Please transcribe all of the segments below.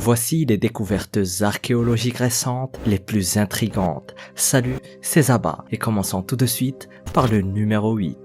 Voici les découvertes archéologiques récentes les plus intrigantes. Salut, c'est Zaba et commençons tout de suite par le numéro 8.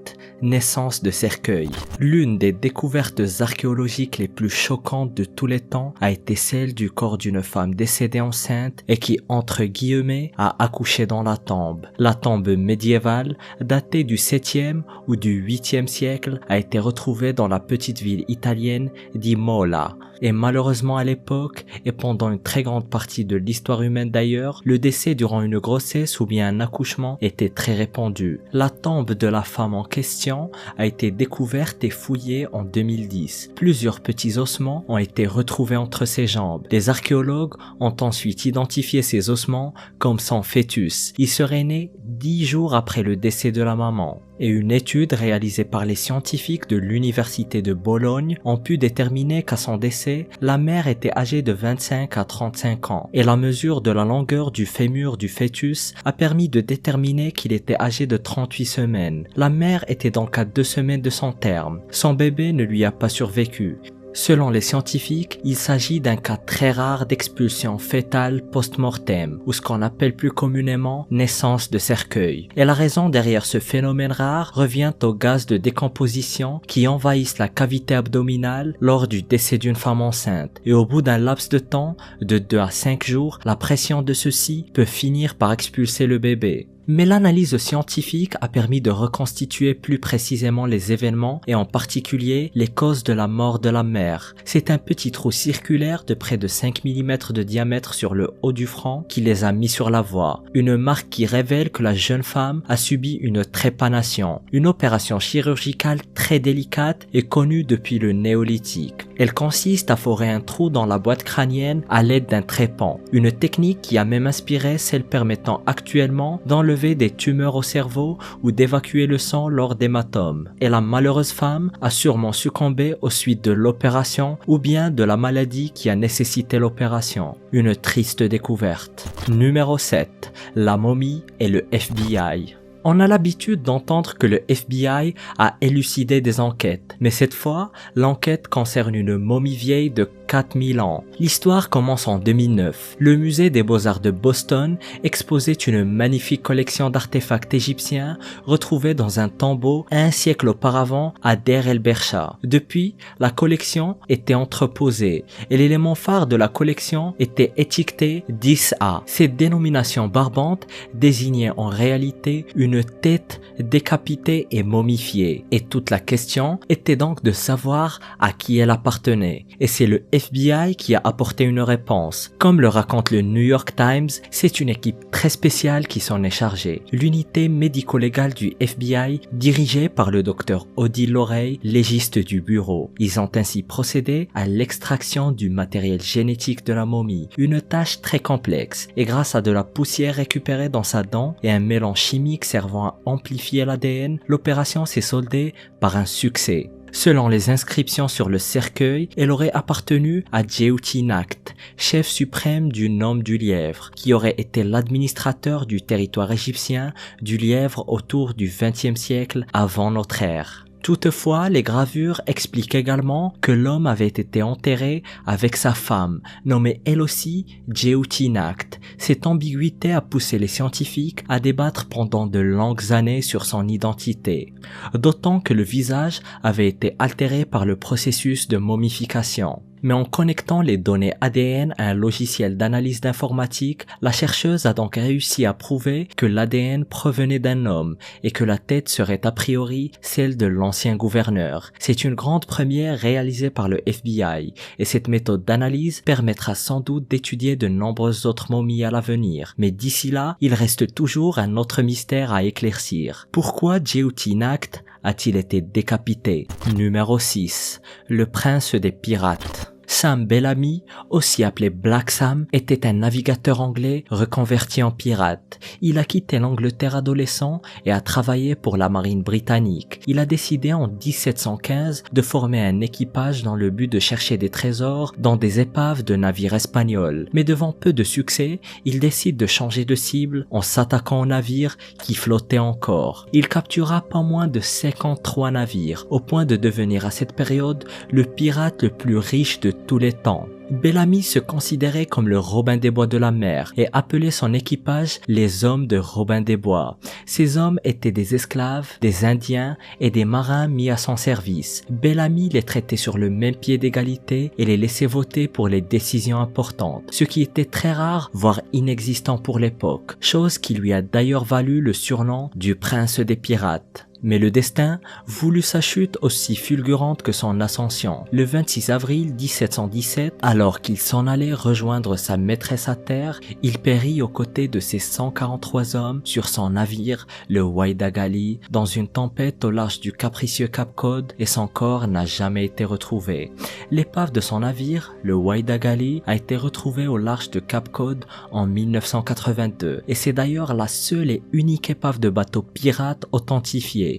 Naissance de cercueil. L'une des découvertes archéologiques les plus choquantes de tous les temps a été celle du corps d'une femme décédée enceinte et qui, entre guillemets, a accouché dans la tombe. La tombe médiévale, datée du 7e ou du 8e siècle, a été retrouvée dans la petite ville italienne d'Imola. Et malheureusement à l'époque, et pendant une très grande partie de l'histoire humaine d'ailleurs, le décès durant une grossesse ou bien un accouchement était très répandu. La tombe de la femme en question a été découverte et fouillée en 2010. Plusieurs petits ossements ont été retrouvés entre ses jambes. Les archéologues ont ensuite identifié ces ossements comme son fœtus. Il serait né 10 jours après le décès de la maman. Et une étude réalisée par les scientifiques de l'université de Bologne ont pu déterminer qu'à son décès, la mère était âgée de 25 à 35 ans. Et la mesure de la longueur du fémur du fœtus a permis de déterminer qu'il était âgé de 38 semaines. La mère était donc à 2 semaines de son terme. Son bébé ne lui a pas survécu. Selon les scientifiques, il s'agit d'un cas très rare d'expulsion fœtale post-mortem, ou ce qu'on appelle plus communément naissance de cercueil. Et la raison derrière ce phénomène rare revient aux gaz de décomposition qui envahissent la cavité abdominale lors du décès d'une femme enceinte. Et au bout d'un laps de temps, de 2 à 5 jours, la pression de ceux-ci peut finir par expulser le bébé. Mais l'analyse scientifique a permis de reconstituer plus précisément les événements et en particulier les causes de la mort de la mère. C'est un petit trou circulaire de près de 5 mm de diamètre sur le haut du front qui les a mis sur la voie. Une marque qui révèle que la jeune femme a subi une trépanation, une opération chirurgicale très délicate et connue depuis le néolithique. Elle consiste à forer un trou dans la boîte crânienne à l'aide d'un trépan, une technique qui a même inspiré celle permettant actuellement d'enlever des tumeurs au cerveau ou d'évacuer le sang lors d'hématomes. Et la malheureuse femme a sûrement succombé aux suites de l'opération ou bien de la maladie qui a nécessité l'opération. Une triste découverte. Numéro 7. La momie et le FBI. On a l'habitude d'entendre que le FBI a élucidé des enquêtes, mais cette fois, l'enquête concerne une momie vieille de 4000 ans. L'histoire commence en 2009. Le musée des beaux-arts de Boston exposait une magnifique collection d'artefacts égyptiens retrouvés dans un tombeau un siècle auparavant à Der el-Bersha. Depuis, la collection était entreposée et l'élément phare de la collection était étiqueté 10A. Cette dénomination barbante désignait en réalité une tête décapitée et momifiée. Et toute la question était donc de savoir à qui elle appartenait. Et c'est le FBI qui a apporté une réponse. Comme le raconte le New York Times, c'est une équipe très spéciale qui s'en est chargée. L'unité médico-légale du FBI, dirigée par le docteur Odile Lorey, légiste du bureau. Ils ont ainsi procédé à l'extraction du matériel génétique de la momie, une tâche très complexe. Et grâce à de la poussière récupérée dans sa dent et un mélange chimique servant à amplifier l'ADN, l'opération s'est soldée par un succès. Selon les inscriptions sur le cercueil, elle aurait appartenu à Djeouti-Nakht, chef suprême du Nome du Lièvre, qui aurait été l'administrateur du territoire égyptien du Lièvre autour du XXe siècle avant notre ère. Toutefois, les gravures expliquent également que l'homme avait été enterré avec sa femme, nommée elle aussi Djeouti-Nakht. Cette ambiguïté a poussé les scientifiques à débattre pendant de longues années sur son identité, d'autant que le visage avait été altéré par le processus de momification. Mais en connectant les données ADN à un logiciel d'analyse d'informatique, la chercheuse a donc réussi à prouver que l'ADN provenait d'un homme et que la tête serait a priori celle de l'ancien gouverneur. C'est une grande première réalisée par le FBI et cette méthode d'analyse permettra sans doute d'étudier de nombreuses autres momies à l'avenir. Mais d'ici là, il reste toujours un autre mystère à éclaircir. Pourquoi Djeouti-Nakht a-t-il été décapité? Numéro 6. Le prince des pirates. Sam Bellamy, aussi appelé Black Sam, était un navigateur anglais reconverti en pirate. Il a quitté l'Angleterre adolescent et a travaillé pour la marine britannique. Il a décidé en 1715 de former un équipage dans le but de chercher des trésors dans des épaves de navires espagnols. Mais devant peu de succès, il décide de changer de cible en s'attaquant aux navires qui flottaient encore. Il captura pas moins de 53 navires, au point de devenir à cette période le pirate le plus riche de tous les temps. Bellamy se considérait comme le Robin des Bois de la mer et appelait son équipage les hommes de Robin des Bois. Ces hommes étaient des esclaves, des Indiens et des marins mis à son service. Bellamy les traitait sur le même pied d'égalité et les laissait voter pour les décisions importantes, ce qui était très rare, voire inexistant pour l'époque, chose qui lui a d'ailleurs valu le surnom du prince des pirates. Mais le destin voulut sa chute aussi fulgurante que son ascension. Le 26 avril 1717, alors qu'il s'en allait rejoindre sa maîtresse à terre, il périt aux côtés de ses 143 hommes sur son navire, le Waidagali, dans une tempête au large du capricieux Cap Cod, et son corps n'a jamais été retrouvé. L'épave de son navire, le Waidagali, a été retrouvée au large de Cap Cod en 1982, et c'est d'ailleurs la seule et unique épave de bateau pirate authentifiée.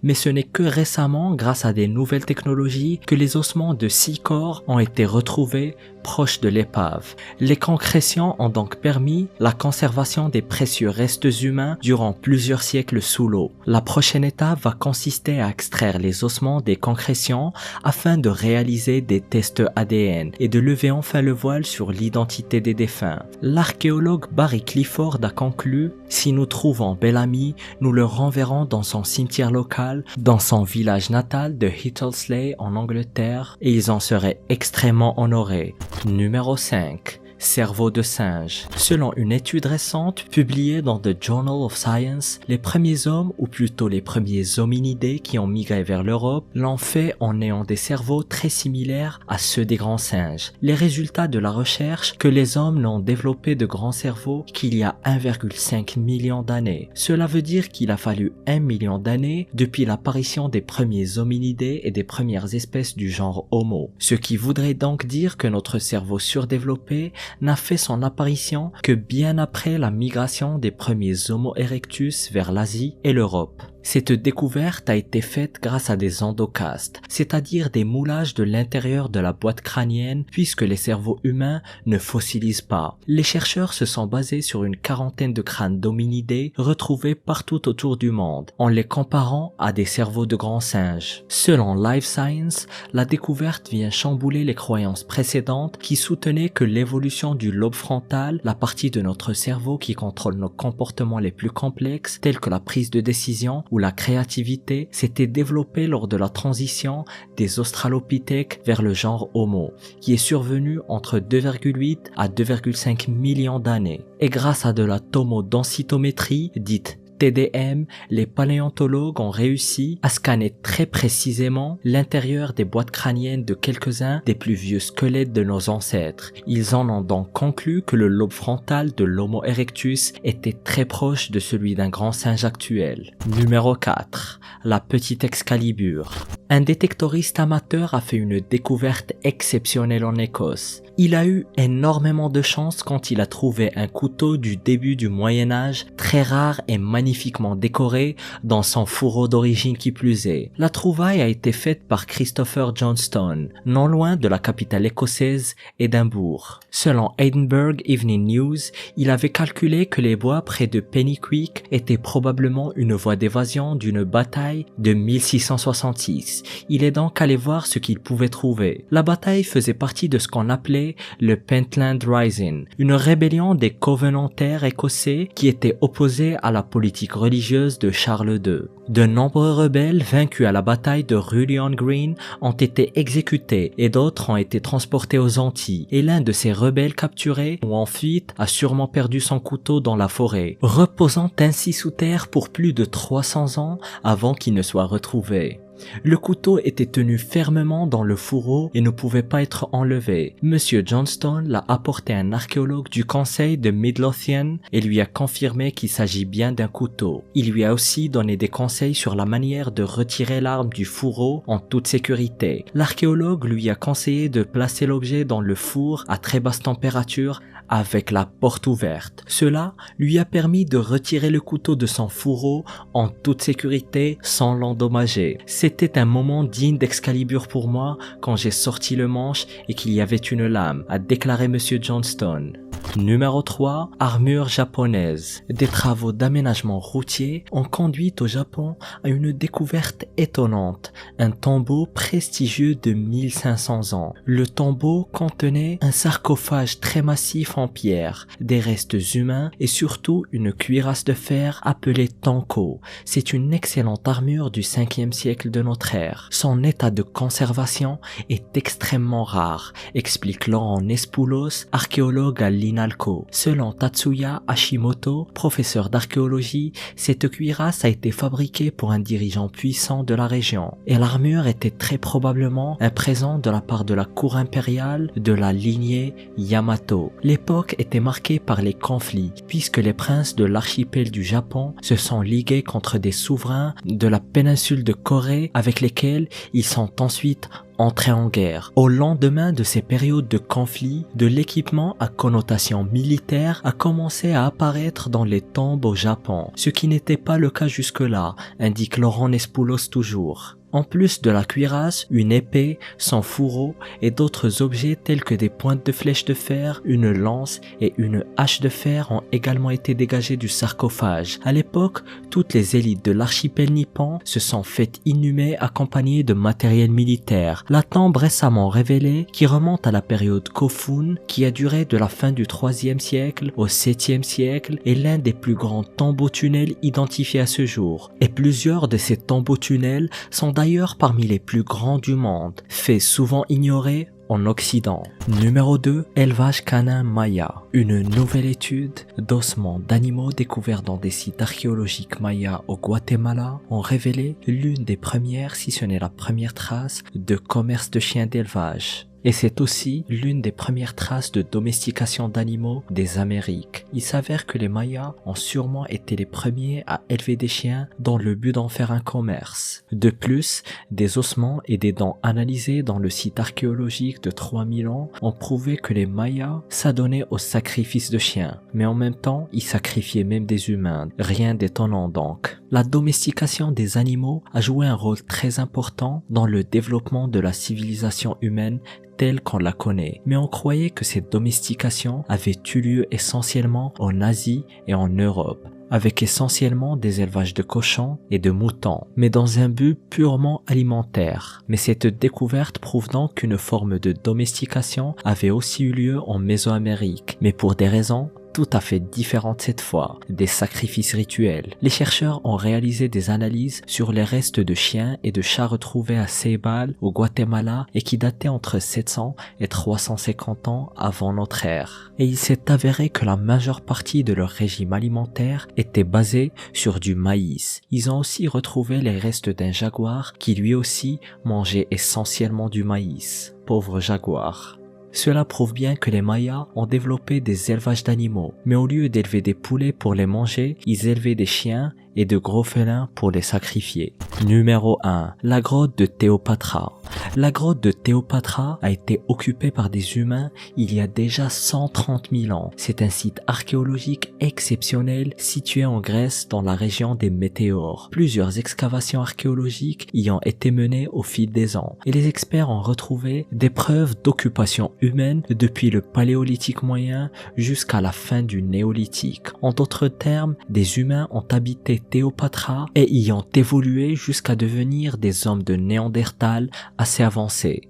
Mais ce n'est que récemment, grâce à des nouvelles technologies, que les ossements de 6 corps ont été retrouvés proches de l'épave. Les concrétions ont donc permis la conservation des précieux restes humains durant plusieurs siècles sous l'eau. La prochaine étape va consister à extraire les ossements des concrétions afin de réaliser des tests ADN et de lever enfin le voile sur l'identité des défunts. L'archéologue Barry Clifford a conclu: si nous trouvons Bellamy, nous le renverrons dans son cimetière local, dans son village natal de Hittlesleigh en Angleterre, et ils en seraient extrêmement honorés. Numéro 5. Cerveau de singe. Selon une étude récente publiée dans The Journal of Science, les premiers hommes, ou plutôt les premiers hominidés qui ont migré vers l'Europe, l'ont fait en ayant des cerveaux très similaires à ceux des grands singes. Les résultats de la recherche que les hommes n'ont développé de grands cerveaux qu'il y a 1,5 million d'années. Cela veut dire qu'il a fallu 1 million d'années depuis l'apparition des premiers hominidés et des premières espèces du genre Homo. Ce qui voudrait donc dire que notre cerveau surdéveloppé n'a fait son apparition que bien après la migration des premiers Homo erectus vers l'Asie et l'Europe. Cette découverte a été faite grâce à des endocastes, c'est-à-dire des moulages de l'intérieur de la boîte crânienne, puisque les cerveaux humains ne fossilisent pas. Les chercheurs se sont basés sur une quarantaine de crânes d'hominidés retrouvés partout autour du monde, en les comparant à des cerveaux de grands singes. Selon Life Science, la découverte vient chambouler les croyances précédentes qui soutenaient que l'évolution du lobe frontal, la partie de notre cerveau qui contrôle nos comportements les plus complexes, tels que la prise de décision, où la créativité s'était développée lors de la transition des australopithèques vers le genre Homo, qui est survenue entre 2,8 à 2,5 millions d'années. Et grâce à de la tomodensitométrie, dite TDM, les paléontologues ont réussi à scanner très précisément l'intérieur des boîtes crâniennes de quelques-uns des plus vieux squelettes de nos ancêtres. Ils en ont donc conclu que le lobe frontal de l'Homo erectus était très proche de celui d'un grand singe actuel. Numéro 4. La petite Excalibur. Un détectoriste amateur a fait une découverte exceptionnelle en Écosse. Il a eu énormément de chance quand il a trouvé un couteau du début du Moyen-Âge, très rare et magnifiquement décoré, dans son fourreau d'origine qui plus est. La trouvaille a été faite par Christopher Johnstone, non loin de la capitale écossaise, Édimbourg. Selon Edinburgh Evening News, il avait calculé que les bois près de Penicuik étaient probablement une voie d'évasion d'une bataille de 1666. Il est donc allé voir ce qu'il pouvait trouver. La bataille faisait partie de ce qu'on appelait le Pentland Rising, une rébellion des covenantaires écossais qui étaient opposés à la politique religieuse de Charles II. De nombreux rebelles vaincus à la bataille de Rullion Green ont été exécutés et d'autres ont été transportés aux Antilles. Et l'un de ces rebelles capturés ou en fuite a sûrement perdu son couteau dans la forêt, reposant ainsi sous terre pour plus de 300 ans avant qu'il ne soit retrouvé. Le couteau était tenu fermement dans le fourreau et ne pouvait pas être enlevé. Monsieur Johnstone l'a apporté à un archéologue du conseil de Midlothian et lui a confirmé qu'il s'agit bien d'un couteau. Il lui a aussi donné des conseils sur la manière de retirer l'arme du fourreau en toute sécurité. L'archéologue lui a conseillé de placer l'objet dans le four à très basse température avec la porte ouverte. Cela lui a permis de retirer le couteau de son fourreau en toute sécurité sans l'endommager. C'était un moment digne d'Excalibur pour moi quand j'ai sorti le manche et qu'il y avait une lame, a déclaré Monsieur Johnstone. Numéro 3, armure japonaise. Des travaux d'aménagement routier ont conduit au Japon à une découverte étonnante, un tombeau prestigieux de 1500 ans. Le tombeau contenait un sarcophage très massif en pierre, des restes humains et surtout une cuirasse de fer appelée tanko. C'est une excellente armure du 5e siècle de notre ère. Son état de conservation est extrêmement rare, explique Laurent Nespoulos, archéologue à l'INALCO. Selon Tatsuya Hashimoto, professeur d'archéologie, cette cuirasse a été fabriquée pour un dirigeant puissant de la région. Et l'armure était très probablement un présent de la part de la cour impériale de la lignée Yamato. L'époque était marquée par les conflits, puisque les princes de l'archipel du Japon se sont ligués contre des souverains de la péninsule de Corée avec lesquels ils sont ensuite entrés en guerre. Au lendemain de ces périodes de conflit, de l'équipement à connotation militaire a commencé à apparaître dans les tombes au Japon, ce qui n'était pas le cas jusque-là, indique Laurent Nespoulos toujours. En plus de la cuirasse, une épée, son fourreau et d'autres objets tels que des pointes de flèches de fer, une lance et une hache de fer ont également été dégagés du sarcophage. À l'époque, toutes les élites de l'archipel nippon se sont faites inhumer accompagnées de matériel militaire. La tombe récemment révélée, qui remonte à la période Kofun, qui a duré de la fin du 3e siècle au 7e siècle, est l'un des plus grands tombeaux-tunnels identifiés à ce jour. Et plusieurs de ces tombeaux-tunnels sont d'ailleurs parmi les plus grands du monde, fait souvent ignoré en Occident. Numéro 2, élevage canin maya. Une nouvelle étude d'ossements d'animaux découverts dans des sites archéologiques mayas au Guatemala ont révélé l'une des premières, si ce n'est la première trace, de commerce de chiens d'élevage. Et c'est aussi l'une des premières traces de domestication d'animaux des Amériques. Il s'avère que les Mayas ont sûrement été les premiers à élever des chiens dans le but d'en faire un commerce. De plus, des ossements et des dents analysés dans le site archéologique de 3000 ans ont prouvé que les Mayas s'adonnaient au sacrifice de chiens. Mais en même temps, ils sacrifiaient même des humains. Rien d'étonnant donc. La domestication des animaux a joué un rôle très important dans le développement de la civilisation humaine telle qu'on la connaît. Mais on croyait que cette domestication avait eu lieu essentiellement en Asie et en Europe, avec essentiellement des élevages de cochons et de moutons, mais dans un but purement alimentaire. Mais cette découverte prouve donc qu'une forme de domestication avait aussi eu lieu en Mésoamérique, mais pour des raisons tout à fait différentes cette fois, des sacrifices rituels. Les chercheurs ont réalisé des analyses sur les restes de chiens et de chats retrouvés à Ceibal, au Guatemala, et qui dataient entre 700 et 350 ans avant notre ère. Et il s'est avéré que la majeure partie de leur régime alimentaire était basée sur du maïs. Ils ont aussi retrouvé les restes d'un jaguar qui lui aussi mangeait essentiellement du maïs. Pauvre jaguar. Cela prouve bien que les Mayas ont développé des élevages d'animaux, mais au lieu d'élever des poulets pour les manger, ils élevaient des chiens et de gros félins pour les sacrifier. Numéro 1. La grotte de Théopatra. La grotte de Théopatra a été occupée par des humains il y a déjà 130 000 ans. C'est un site archéologique exceptionnel situé en Grèce dans la région des Météores. Plusieurs excavations archéologiques y ont été menées au fil des ans et les experts ont retrouvé des preuves d'occupation humaine depuis le Paléolithique moyen jusqu'à la fin du Néolithique. En d'autres termes, des humains ont habité Théopatra et y ont évolué jusqu'à devenir des hommes de Néandertal assez avancés.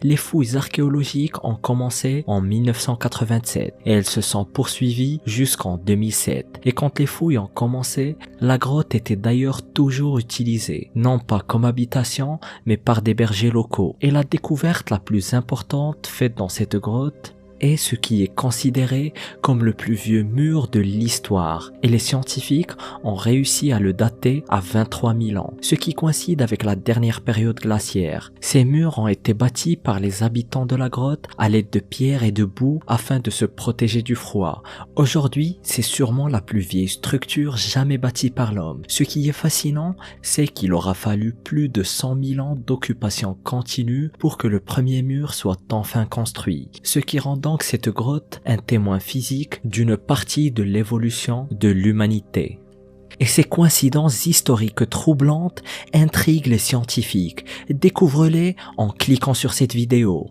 Les fouilles archéologiques ont commencé en 1987 et elles se sont poursuivies jusqu'en 2007. Et quand les fouilles ont commencé, la grotte était d'ailleurs toujours utilisée, non pas comme habitation, mais par des bergers locaux. Et la découverte la plus importante faite dans cette grotte est ce qui est considéré comme le plus vieux mur de l'histoire, et les scientifiques ont réussi à le dater à 23 000 ans, ce qui coïncide avec la dernière période glaciaire. Ces murs ont été bâtis par les habitants de la grotte à l'aide de pierres et de boue afin de se protéger du froid. Aujourd'hui, c'est sûrement la plus vieille structure jamais bâtie par l'homme. Ce qui est fascinant, c'est qu'il aura fallu plus de 100 000 ans d'occupation continue pour que le premier mur soit enfin construit, ce qui rend donc cette grotte un témoin physique d'une partie de l'évolution de l'humanité. Et ces coïncidences historiques troublantes intriguent les scientifiques. Découvre-les en cliquant sur cette vidéo.